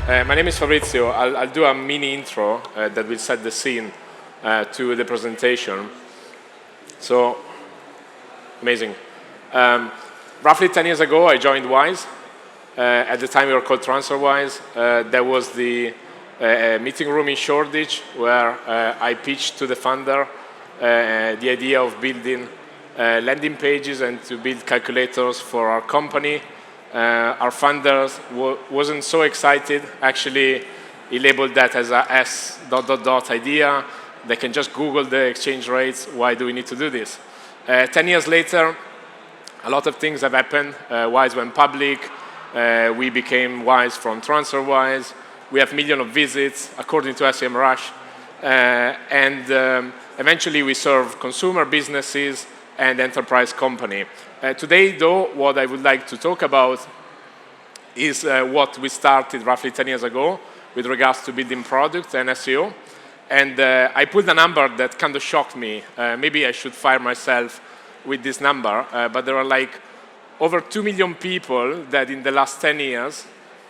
My name is Fabrizio. I'll do a mini intro that will set the scene to the presentation. So, amazing. Roughly 10 years ago, I joined Wise. At the time, we were called TransferWise. There was the meeting room in Shoreditch where I pitched to the founder the idea of building landing pages and to build calculators for our company. Our funders wasn't so excited. Actually, he labeled that as a S ... idea. They can just Google the exchange rates. Why do we need to do this? 10 years later, a lot of things have happened. Wise went public. We became Wise from TransferWise. We have millions of visits, according to SEMrush. Eventually, we serve consumer businesses and enterprise company. Today, though, what I would like to talk about is what we started roughly 10 years ago with regards to building products and SEO. And I pulled a number that kind of shocked me. Maybe I should fire myself with this number, but there are like over 2 million people that in the last 10 years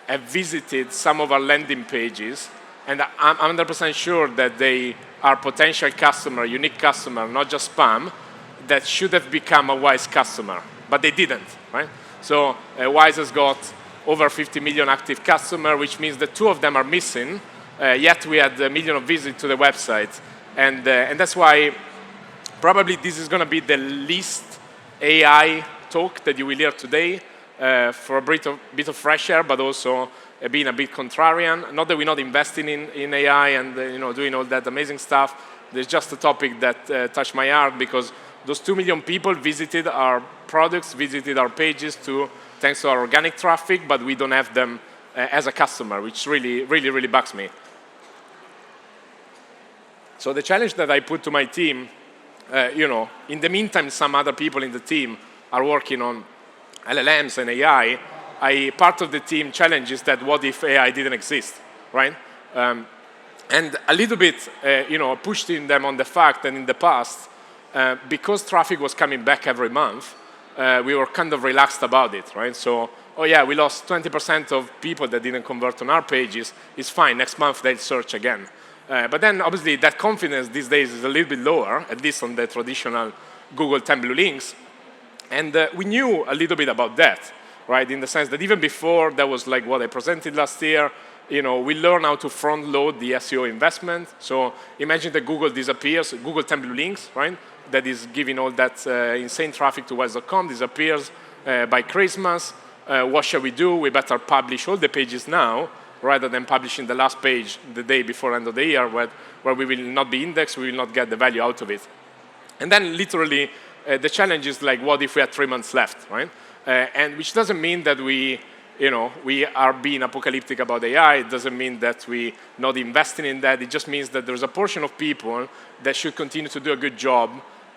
have visited some of our landing pages, and I'm 100% sure that they are potential customer, unique customer, not just spam, that should have become a Wise customer, but they didn't, right? So Wise has got over 50 million active customers, which means that 2 of them are missing, yet we had a million of visits to the website. And that's why probably this is going to be the least AI talk that you will hear today, for a bit of fresh air, but also being a bit contrarian. Not that we're not investing in AI and doing all that amazing stuff. There's just a topic that touched my heart because those 2 million people visited our products, visited our pages thanks to our organic traffic, but we don't have them as a customer, which really bugs me. So the challenge that I put to my team, in the meantime, some other people in the team are working on LLMs and AI. Part of the team challenge is that what if AI didn't exist, right? And a little bit, pushed in them on the fact that in the past, because traffic was coming back every month, we were kind of relaxed about it, right? So, oh yeah, we lost 20% of people that didn't convert on our pages. It's fine. Next month, they'll search again. But then, obviously, that confidence these days is a little bit lower, at least on the traditional Google 10 blue links. And we knew a little bit about that, right? In the sense that even before, that was like what I presented last year, we learn how to front load the SEO investment. So imagine that Google disappears, Google 10 blue links, right? That is giving all that insane traffic to Wise.com, disappears by Christmas. What shall we do? We better publish all the pages now rather than publishing the last page the day before end of the year where we will not be indexed, we will not get the value out of it. And then literally the challenge is like, what if we had 3 months left, right? And which doesn't mean that we are being apocalyptic about AI. It doesn't mean that we're not investing in that. It just means that there's a portion of people that should continue to do a good job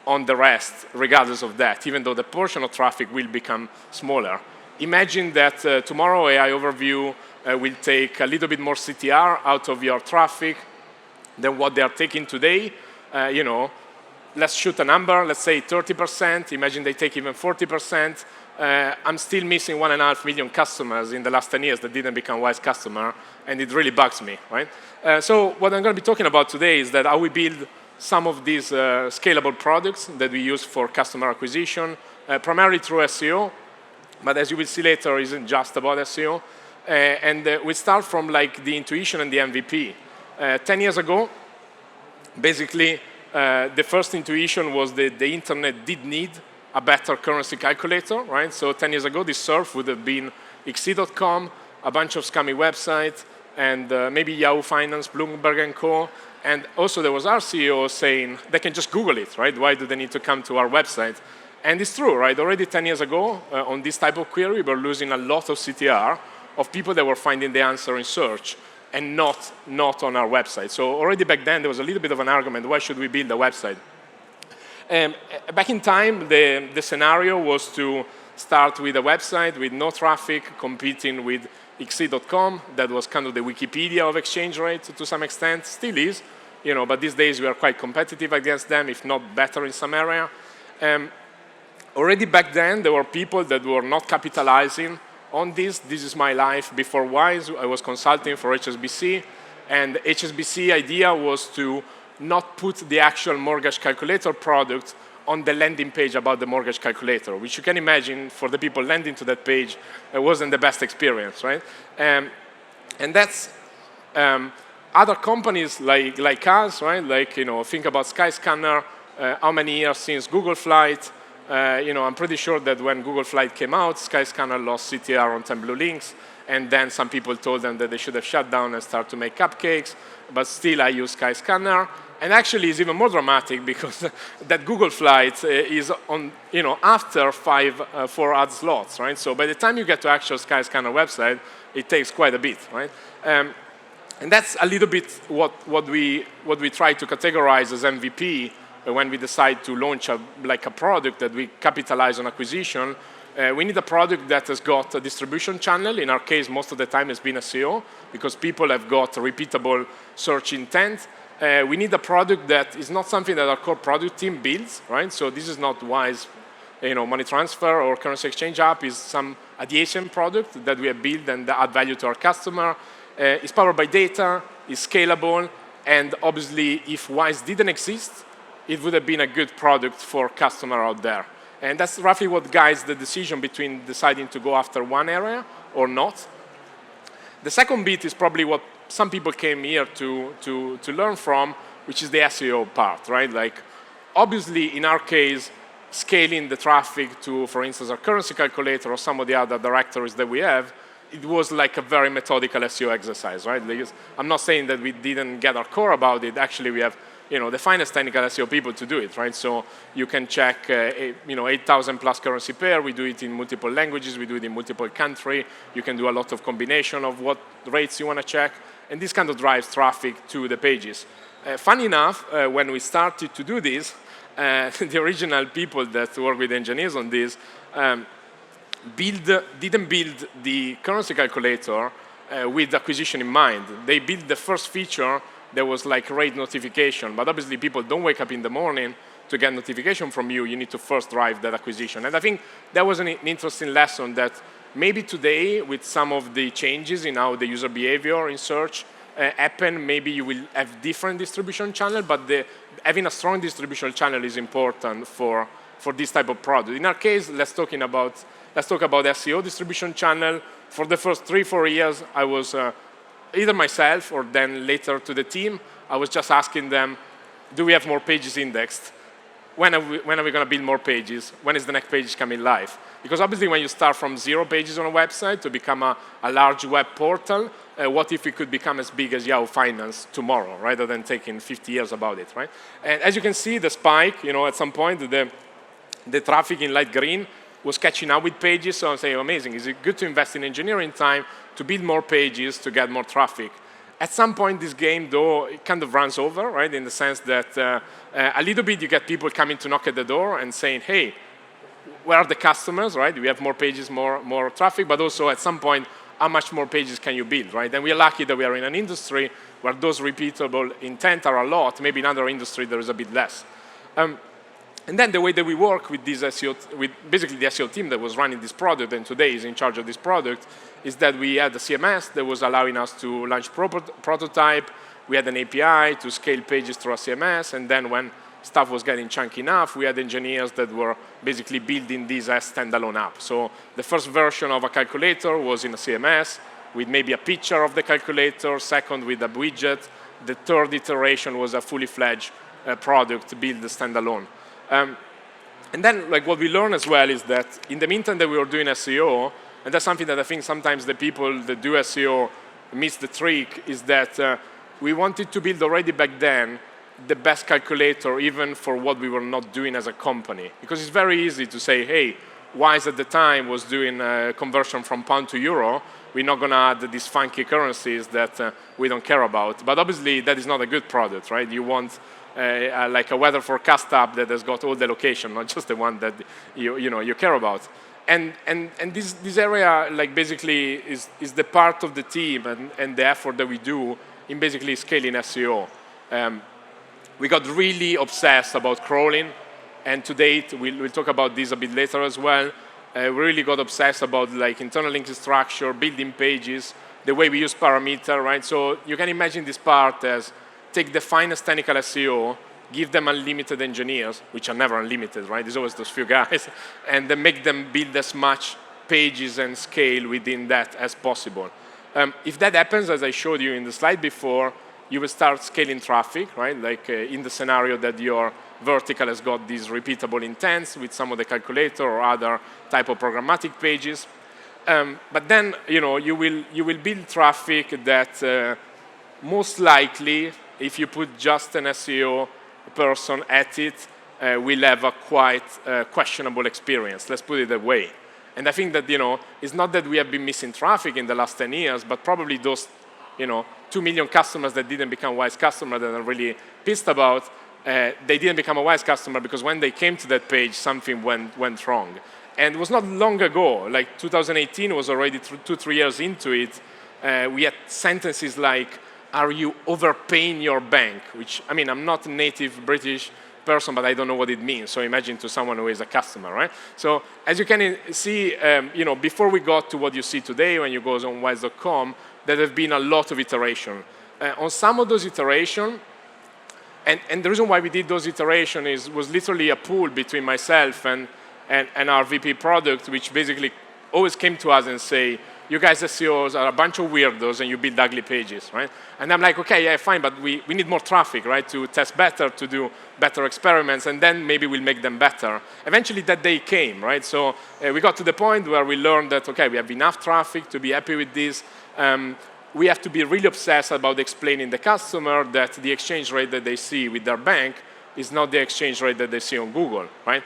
on the rest, regardless of that, even though the portion of traffic will become smaller. Imagine that tomorrow AI Overview will take a little bit more CTR out of your traffic than what they are taking today. Let's shoot a number, let's say 30%. Imagine they take even 40%. I'm still missing 1.5 million customers in the last 10 years that didn't become Wise customer, and it really bugs me, right? So what I'm going to be talking about today is that how we build some of these scalable products that we use for customer acquisition, primarily through SEO, but as you will see later, it isn't just about SEO. We start from like the intuition and the MVP. 10 years ago, basically, the first intuition was that the internet did need a better currency calculator, right? So 10 years ago, this surf would have been XE.com, a bunch of scammy websites, and maybe Yahoo Finance, Bloomberg & Co. And also there was our CEO saying they can just Google it, right? Why do they need to come to our website? And it's true, right? Already 10 years ago, on this type of query, we were losing a lot of CTR of people that were finding the answer in search and not on our website. So already back then, there was a little bit of an argument, why should we build a website? Back in time, the scenario was to start with a website with no traffic, competing with XE.com. That was kind of the Wikipedia of exchange rates to some extent, still is, but these days we are quite competitive against them, if not better in some area. Already back then, there were people that were not capitalizing on this. This is my life before Wise. I was consulting for HSBC, and HSBC idea was to not put the actual mortgage calculator product on the landing page about the mortgage calculator, which you can imagine for the people landing to that page, it wasn't the best experience, right? And that's other companies like us, right? Like, think about Skyscanner, how many years since Google Flight. I'm pretty sure that when Google Flight came out, Skyscanner lost CTR on 10 blue links, and then some people told them that they should have shut down and start to make cupcakes, but still I use Skyscanner. And actually it's even more dramatic because that Google Flight is on, after 4 ad slots, right? So by the time you get to actual Skyscanner website, it takes quite a bit, right? And that's a little bit what we try to categorize as MVP when we decide to launch a product that we capitalize on acquisition. We need a product that has got a distribution channel. In our case, most of the time it's been SEO because people have got repeatable search intent. We need a product that is not something that our core product team builds, right? So this is not Wise, money transfer or currency exchange app. Is some adjacent product that we have built and add value to our customer. It's powered by data, it's scalable, and obviously if Wise didn't exist, it would have been a good product for customer out there. And that's roughly what guides the decision between deciding to go after one area or not. The second bit is probably what some people came here to learn from, which is the SEO part, right? Like, obviously, in our case, scaling the traffic to, for instance, our currency calculator or some of the other directories that we have, it was like a very methodical SEO exercise, right? Because I'm not saying that we didn't get our core about it. Actually, we have the finest technical SEO people to do it, right? So you can check, 8,000 plus currency pair. We do it in multiple languages. We do it in multiple countries. You can do a lot of combination of what rates you want to check. And this kind of drives traffic to the pages. Funny enough, when we started to do this, the original people that work with engineers on this didn't build the currency calculator with acquisition in mind. They built the first feature that was like rate notification. But obviously, people don't wake up in the morning to get notification from you. You need to first drive that acquisition. And I think that was an interesting lesson that maybe today, with some of the changes in how the user behavior in search happen, maybe you will have different distribution channel, but having a strong distribution channel is important for this type of product. In our case, let's talk about SEO distribution channel. For the first 3-4 years, I was either myself or then later to the team, I was just asking them, do we have more pages indexed? When are we going to build more pages? When is the next page coming live? Because obviously when you start from 0 pages on a website to become a large web portal, what if it could become as big as Yahoo Finance tomorrow, rather than taking 50 years about it, right? And as you can see, the spike, at some point, the traffic in light green was catching up with pages, so I'm saying, amazing. Is it good to invest in engineering time to build more pages to get more traffic? At some point, this game, though, it kind of runs over, right? In the sense that a little bit you get people coming to knock at the door and saying, hey, where are the customers, right? We have more pages, more traffic, but also at some point, how much more pages can you build, right? And we are lucky that we are in an industry where those repeatable intent are a lot. Maybe in other industry, there is a bit less. And then the way that we work with this SEO, with basically the SEO team that was running this product and today is in charge of this product, is that we had a CMS that was allowing us to launch prototype. We had an API to scale pages through a CMS, and then when stuff was getting chunky enough, we had engineers that were basically building this as standalone app. So the first version of a calculator was in a CMS with maybe a picture of the calculator, second with a widget. The third iteration was a fully fledged product built standalone. And then what we learned as well is that in the meantime that we were doing SEO, and that's something that I think sometimes the people that do SEO miss the trick, is that we wanted to build already back then the best calculator even for what we were not doing as a company. Because it's very easy to say, hey, Wise at the time was doing conversion from pound to euro. We're not going to add these funky currencies that we don't care about. But obviously, that is not a good product, right? You want like a weather forecast app that has got all the location, not just the one that you care about. And this area basically is the part of the team and the effort that we do in basically scaling SEO. We got really obsessed about crawling, and to date, we'll talk about this a bit later as well. We really got obsessed about like internal link structure, building pages, the way we use parameter, right? So you can imagine this part as take the finest technical SEO, give them unlimited engineers, which are never unlimited, right? There's always those few guys, and then make them build as much pages and scale within that as possible. If that happens, as I showed you in the slide before, you will start scaling traffic, right? Like in the scenario that your vertical has got these repeatable intents with some of the calculator or other type of programmatic pages. But then, you will build traffic that most likely, if you put just an SEO person at it, will have a quite questionable experience. Let's put it that way. And I think that, it's not that we have been missing traffic in the last 10 years, but probably those, 2 million customers that didn't become Wise customers that are really pissed about, they didn't become a Wise customer because when they came to that page, something went wrong. And it was not long ago, like 2018 was already 2-3 years into it. We had sentences like, are you overpaying your bank? Which, I mean, I'm not a native British person, but I don't know what it means. So imagine to someone who is a customer, right? So as you can see, before we got to what you see today when you go on wise.com, there have been a lot of iteration. On some of those iterations, and the reason why we did those iterations was literally a pool between myself and our VP product, which basically always came to us and say, you guys SEOs are a bunch of weirdos and you build ugly pages, right? And I'm like, okay, yeah, fine, but we need more traffic, right, to test better, to do better experiments, and then maybe we'll make them better. Eventually that day came, right? So we got to the point where we learned that, okay, we have enough traffic to be happy with this. We have to be really obsessed about explaining the customer that the exchange rate that they see with their bank is not the exchange rate that they see on Google, right?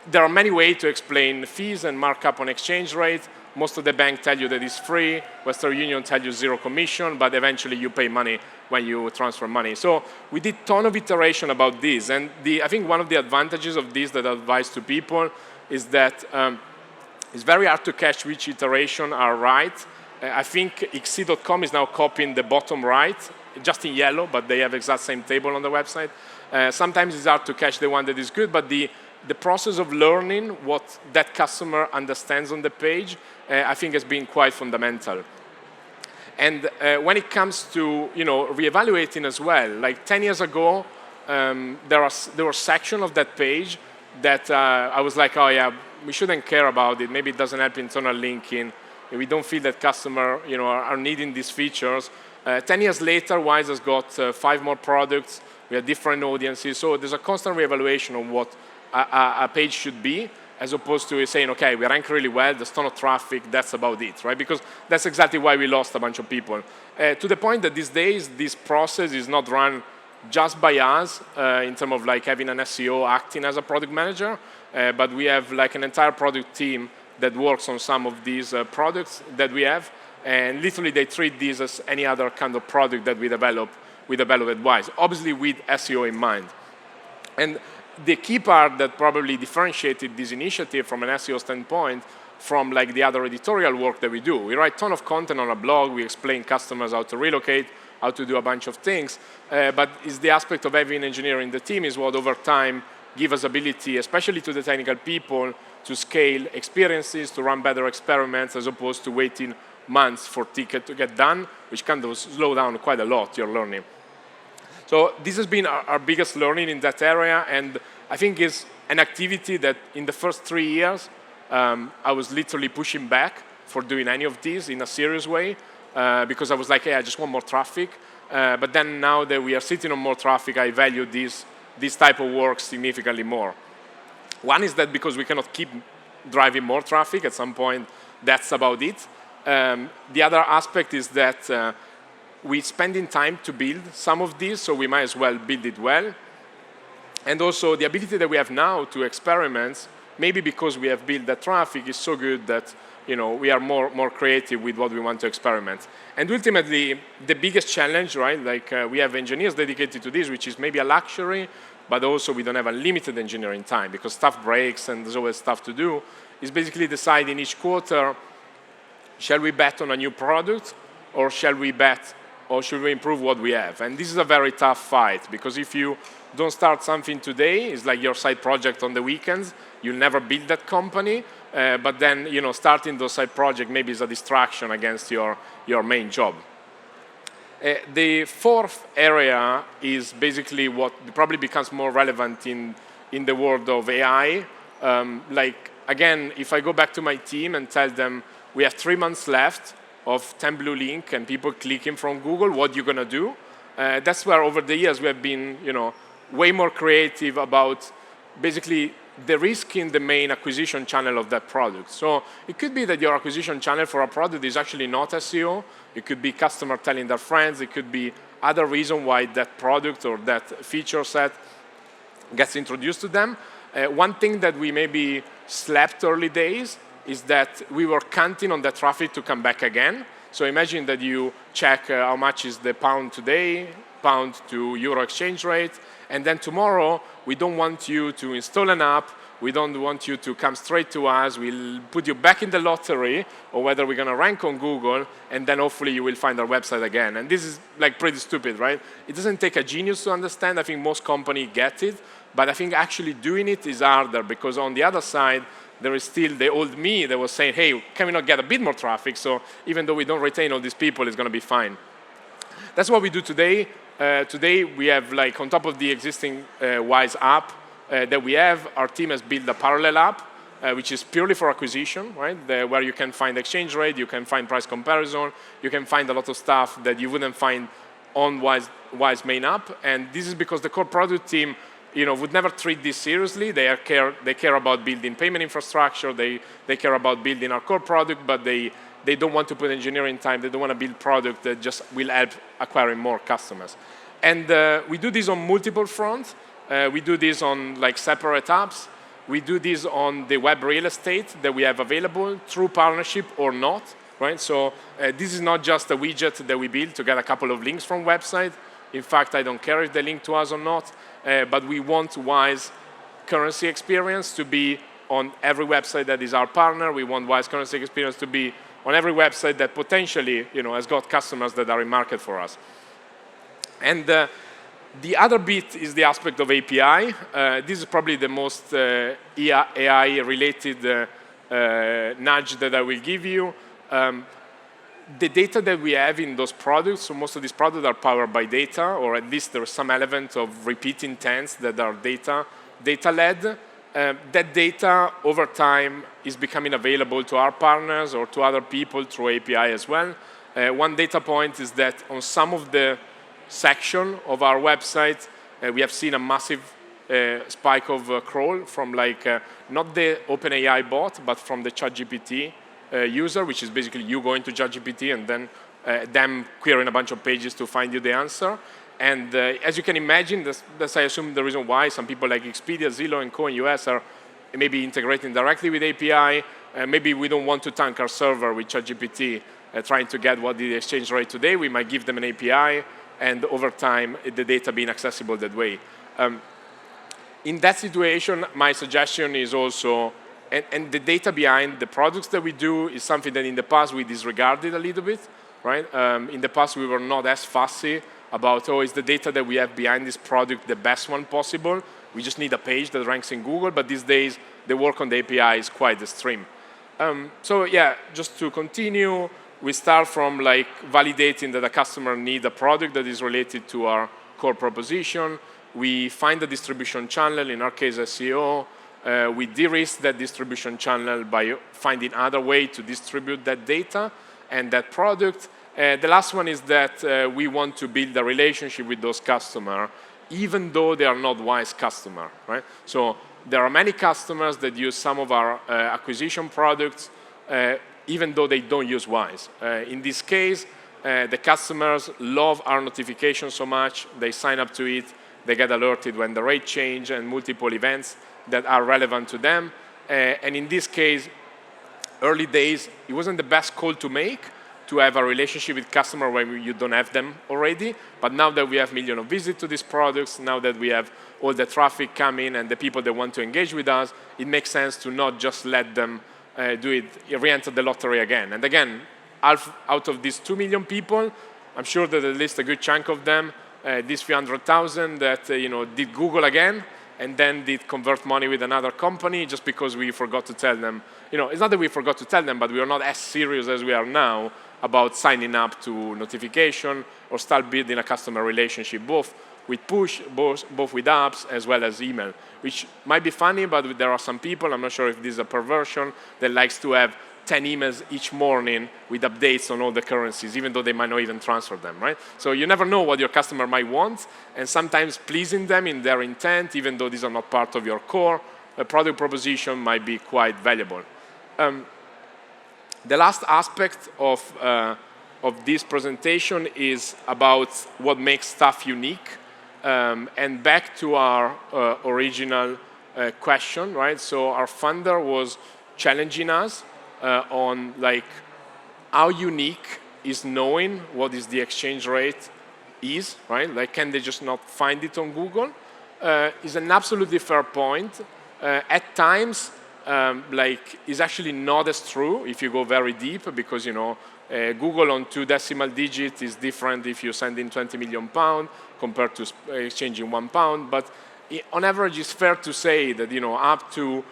There are many ways to explain fees and markup on exchange rate. Most of the banks tell you that it's free. Western Union tell you 0 commission, but eventually you pay money when you transfer money. So we did a ton of iteration about this. And I think one of the advantages of this that I advise to people is that it's very hard to catch which iteration are right. I think XC.com is now copying the bottom right, just in yellow, but they have exact same table on the website. Sometimes it's hard to catch the one that is good, but the process of learning what that customer understands on the page, I think has been quite fundamental. And when it comes to reevaluating as well, like 10 years ago, there were sections of that page that I was like, oh yeah, we shouldn't care about it. Maybe it doesn't help internal linking. We don't feel that customer are needing these features. 10 years later, Wise has got 5 more products. We have different audiences. So there's a constant reevaluation of what a page should be, as opposed to saying, okay, we rank really well, there's a ton of traffic, that's about it, right? Because that's exactly why we lost a bunch of people. To the point that these days, this process is not run just by us in terms of like having an SEO acting as a product manager, but we have like an entire product team that works on some of these products that we have, and literally they treat these as any other kind of product that we develop at Wise, obviously with SEO in mind. And the key part that probably differentiated this initiative from an SEO standpoint from like the other editorial work that we do. We write a ton of content on a blog, we explain customers how to relocate, how to do a bunch of things, but it's the aspect of having engineering in the team is what over time give us ability, especially to the technical people, to scale experiences, to run better experiments, as opposed to waiting months for ticket to get done, which kind of slow down quite a lot your learning. So this has been our biggest learning in that area, and I think it's an activity that in the first 3 years, I was literally pushing back for doing any of these in a serious way, because I was like, hey, I just want more traffic. But then now that we are sitting on more traffic, I value this type of work significantly more. One is that because we cannot keep driving more traffic, at some point, that's about it. The other aspect is that we're spending time to build some of these, so we might as well build it well. And also the ability that we have now to experiment, maybe because we have built that traffic, is so good that we are more creative with what we want to experiment. And ultimately, the biggest challenge, right, like we have engineers dedicated to this, which is maybe a luxury, but also we don't have unlimited engineering time because stuff breaks and there's always stuff to do, is basically deciding each quarter, shall we bet on a new product or shall we bet or should we improve what we have? And this is a very tough fight because if you don't start something today. It's like your side project on the weekends. You'll never build that company. But then, starting those side projects maybe is a distraction against your main job. The fourth area is basically what probably becomes more relevant in the world of AI. Again, if I go back to my team and tell them, we have 3 months left of 10 blue link and people clicking from Google, what you're going to do? That's where over the years we have been, way more creative about basically the risk in the main acquisition channel of that product. So it could be that your acquisition channel for a product is actually not SEO. It could be customer telling their friends. It could be other reason why that product or that feature set gets introduced to them. One thing that we maybe slept early days is that we were counting on the traffic to come back again. So imagine that you check how much is the pound today, pound to euro exchange rate, and then tomorrow we don't want you to install an app, we don't want you to come straight to us, we'll put you back in the lottery, or whether we're going to rank on Google, and then hopefully you will find our website again. And this is like pretty stupid, right? It doesn't take a genius to understand. I think most companies get it, but I think actually doing it is harder, because on the other side, there is still the old me that was saying, hey, can we not get a bit more traffic? So even though we don't retain all these people, it's going to be fine. That's what we do today. Today, we have, like, on top of the existing Wise app that we have, our team has built a parallel app, which is purely for acquisition, right? Where you can find exchange rate, you can find price comparison, you can find a lot of stuff that you wouldn't find on Wise main app. And this is because the core product team would never treat this seriously. They care about building payment infrastructure. They care about building our core product, but they don't want to put engineering time. They don't want to build product that just will help acquiring more customers. And we do this on multiple fronts. We do this on separate apps. We do this on the web real estate that we have available through partnership or not, right? So this is not just a widget that we build to get a couple of links from website. In fact, I don't care if they link to us or not, but we want Wise currency experience to be on every website that is our partner. We want Wise currency experience to be on every website that potentially has got customers that are in market for us. And the other bit is the aspect of API. This is probably the most AI-related nudge that I will give you. The data that we have in those products, so most of these products are powered by data, or at least there is some element of repeat intents that are data-led. That data, over time, is becoming available to our partners or to other people through API as well. One data point is that on some of the section of our website, we have seen a massive spike of crawl from not the OpenAI bot, but from the ChatGPT user, which is basically you going to ChatGPT and then them querying a bunch of pages to find you the answer. And as you can imagine, that's I assume the reason why some people like Expedia, Zillow, and Co. in US are maybe integrating directly with API. Maybe we don't want to tank our server with ChatGPT trying to get what the exchange rate today. We might give them an API, and over time, the data being accessible that way. In that situation, my suggestion is also, and the data behind the products that we do is something that in the past we disregarded a little bit, right? In the past, we were not as fussy about, is the data that we have behind this product the best one possible? We just need a page that ranks in Google, but these days, the work on the API is quite extreme. So yeah, just to continue, we start from validating that a customer needs a product that is related to our core proposition. We find the distribution channel, in our case SEO. We de-risk that distribution channel by finding other way to distribute that data and that product. The last one is that we want to build a relationship with those customers, even though they are not Wise customers, right? So there are many customers that use some of our acquisition products, even though they don't use Wise. In this case, the customers love our notification so much, they sign up to it, they get alerted when the rate change and multiple events that are relevant to them. And in this case, early days, it wasn't the best call to make, to have a relationship with customer when you don't have them already. But now that we have millions of visits to these products, now that we have all the traffic coming and the people that want to engage with us, it makes sense to not just let them do it, re-enter the lottery again. And again, half out of these 2 million people, I'm sure that at least a good chunk of them these few 100,000 that did Google again and then did convert money with another company just because we forgot to tell them. It's not that we forgot to tell them, but we are not as serious as we are now about signing up to notification or start building a customer relationship, both with push, both with apps as well as email, which might be funny, but there are some people, I'm not sure if this is a perversion, that likes to have 10 emails each morning with updates on all the currencies, even though they might not even transfer them, right? So you never know what your customer might want, and sometimes pleasing them in their intent, even though these are not part of your core product proposition, might be quite valuable. The last aspect of this presentation is about what makes stuff unique, and back to our original question, right? So our funder was challenging us on how unique is knowing what is the exchange rate is, right? Can they just not find it on Google? Is an absolutely fair point. At times, is actually not as true if you go very deep, because Google on 2 decimal digits is different if you send in 20 million pounds compared to exchanging £1. But on average, it's fair to say that up to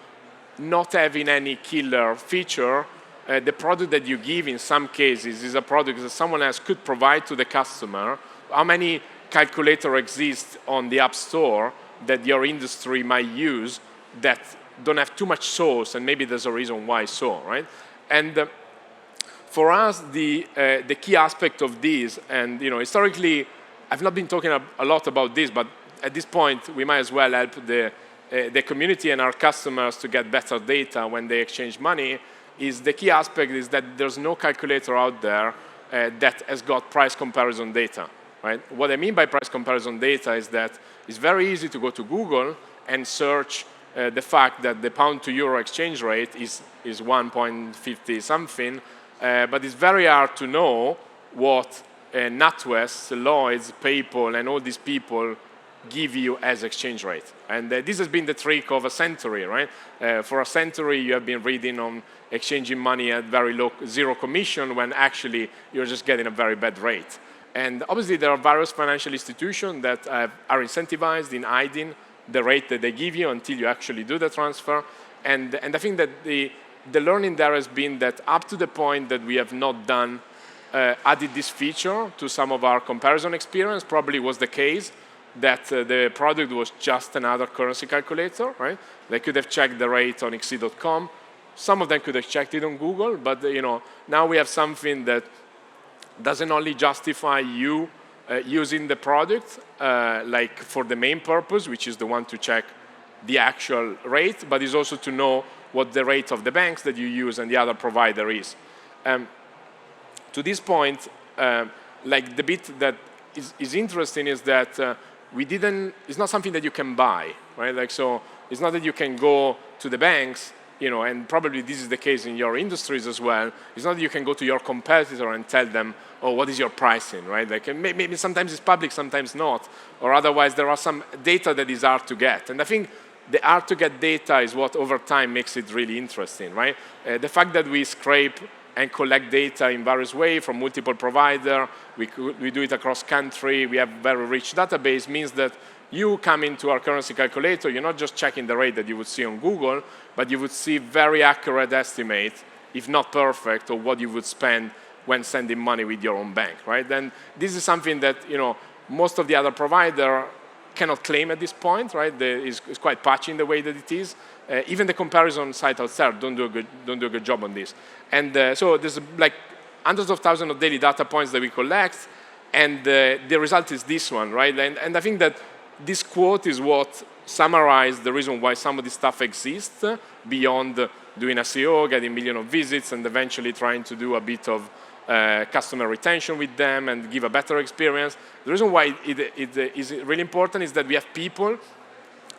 not having any killer feature, the product that you give in some cases is a product that someone else could provide to the customer. How many calculators exist on the App Store that your industry might use that don't have too much source, and maybe there's a reason why so, right? And for us, the key aspect of this, and historically, I've not been talking a lot about this, but at this point, we might as well help the community and our customers to get better data when they exchange money. Is the key aspect is that there's no calculator out there that has got price comparison data, right? What I mean by price comparison data is that it's very easy to go to Google and search the fact that the pound to euro exchange rate is 1.50 something, but it's very hard to know what NatWest, Lloyds, PayPal, and all these people give you as exchange rate. And this has been the trick of a century, right? For a century, you have been reading on exchanging money at very low, zero commission, when actually you're just getting a very bad rate. And obviously, there are various financial institutions that are incentivized in hiding the rate that they give you until you actually do the transfer. And I think that the learning there has been that up to the point that we have not done, added this feature to some of our comparison experience, probably was the case that the product was just another currency calculator, right? They could have checked the rate on XC.com. Some of them could have checked it on Google, but now we have something that doesn't only justify you using the product for the main purpose, which is the one to check the actual rate, but is also to know what the rate of the banks that you use and the other provider is. To this point, the bit that is interesting is that it's not something that you can buy, right? So it's not that you can go to the banks, and probably this is the case in your industries as well. It's not that you can go to your competitor and tell them, oh, what is your pricing, right? Maybe sometimes it's public, sometimes not, or otherwise there are some data that is hard to get. And I think the hard to get data is what over time makes it really interesting, right? The fact that we scrape and collect data in various ways from multiple providers, we do it across country, we have very rich database, means that you come into our currency calculator, you're not just checking the rate that you would see on Google, but you would see very accurate estimate, if not perfect, of what you would spend when sending money with your own bank, right? Then this is something that most of the other providers cannot claim at this point, right? It's quite patchy in the way that it is. Even the comparison site outside don't do a good job on this. And so there's hundreds of thousands of daily data points that we collect, and the result is this one, right? And I think that this quote is what summarizes the reason why some of this stuff exists beyond doing SEO, getting millions of visits, and eventually trying to do a bit of customer retention with them and give a better experience. The reason why it is really important is that we have people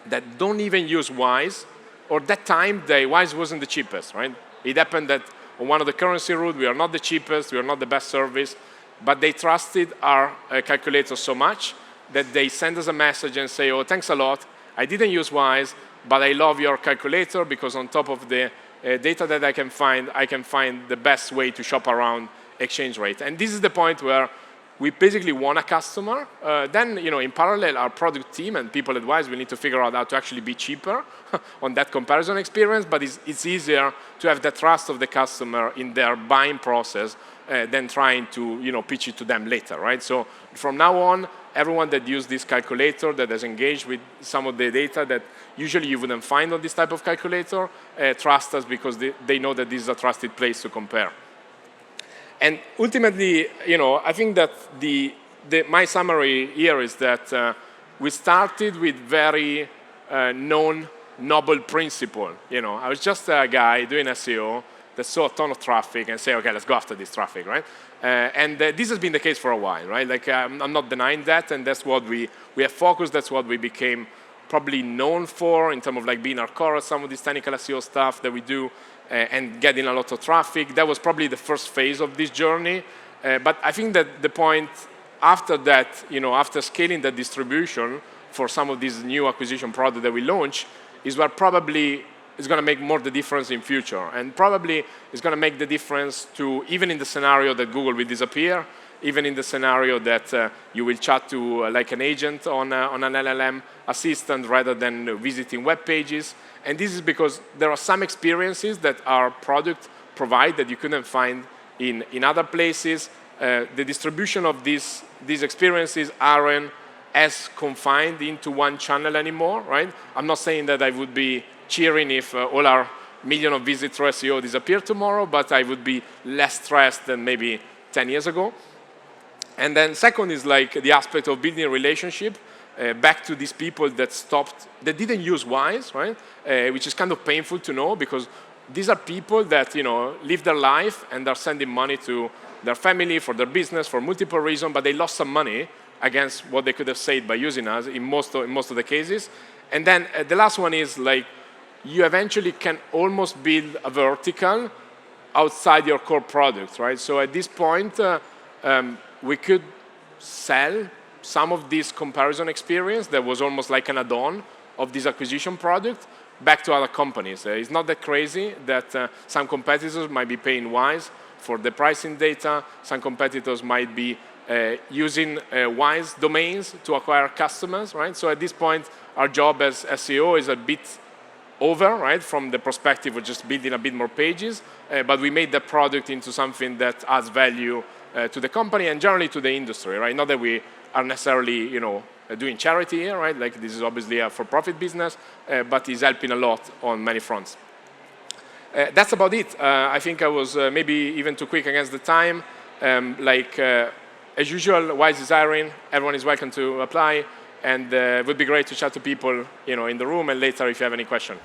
that don't even use Wise, or that time, Wise wasn't the cheapest, right? It happened that on one of the currency routes, we are not the cheapest, we are not the best service, but they trusted our calculator so much that they send us a message and say, oh, thanks a lot, I didn't use Wise, but I love your calculator because on top of the data that I can find the best way to shop around exchange rate. And this is the point where we basically won a customer. Then, in parallel, our product team and people at Wise will need to figure out how to actually be cheaper on that comparison experience, but it's easier to have the trust of the customer in their buying process than trying to, pitch it to them later, right? So from now on, everyone that uses this calculator, that has engaged with some of the data that usually you wouldn't find on this type of calculator, trust us because they know that this is a trusted place to compare. And ultimately, I think that my summary here is that we started with very known, noble principle. I was just a guy doing SEO that saw a ton of traffic and say, okay, let's go after this traffic, right? And this has been the case for a while, right? Like, I'm not denying that, and that's what we have focused, that's what we became probably known for in terms of like being our core at some of this technical SEO stuff that we do, and getting a lot of traffic. That was probably the first phase of this journey. But I think that the point after that, after scaling the distribution for some of these new acquisition products that we launch, is what probably is going to make more the difference in future. And probably is going to make the difference to, even in the scenario that Google will disappear, even in the scenario that you will chat to like an agent on an LLM assistant rather than visiting web pages. And this is because there are some experiences that our product provide that you couldn't find in other places. The distribution of these experiences aren't as confined into one channel anymore, right? I'm not saying that I would be cheering if all our million of visits through SEO disappear tomorrow, but I would be less stressed than maybe 10 years ago. And then second is like the aspect of building a relationship back to these people that didn't use Wise, right? Which is kind of painful to know because these are people that, live their life and are sending money to their family, for their business, for multiple reasons, but they lost some money against what they could have saved by using us in most of the cases. And then the last one is like you eventually can almost build a vertical outside your core product, right? So at this point, we could sell some of this comparison experience that was almost like an add-on of this acquisition product back to other companies. It's not that crazy that some competitors might be paying Wise for the pricing data. Some competitors might be using Wise domains to acquire customers, right? So at this point, our job as SEO is a bit over, right, from the perspective of just building a bit more pages, but we made the product into something that adds value to the company and generally to the industry, right? Not that we are necessarily, doing charity here, right? Like this is obviously a for-profit business, but is helping a lot on many fronts. That's about it. I think I was maybe even too quick against the time. As usual, Wise is hiring. Everyone is welcome to apply. And it would be great to chat to people, in the room and later if you have any questions.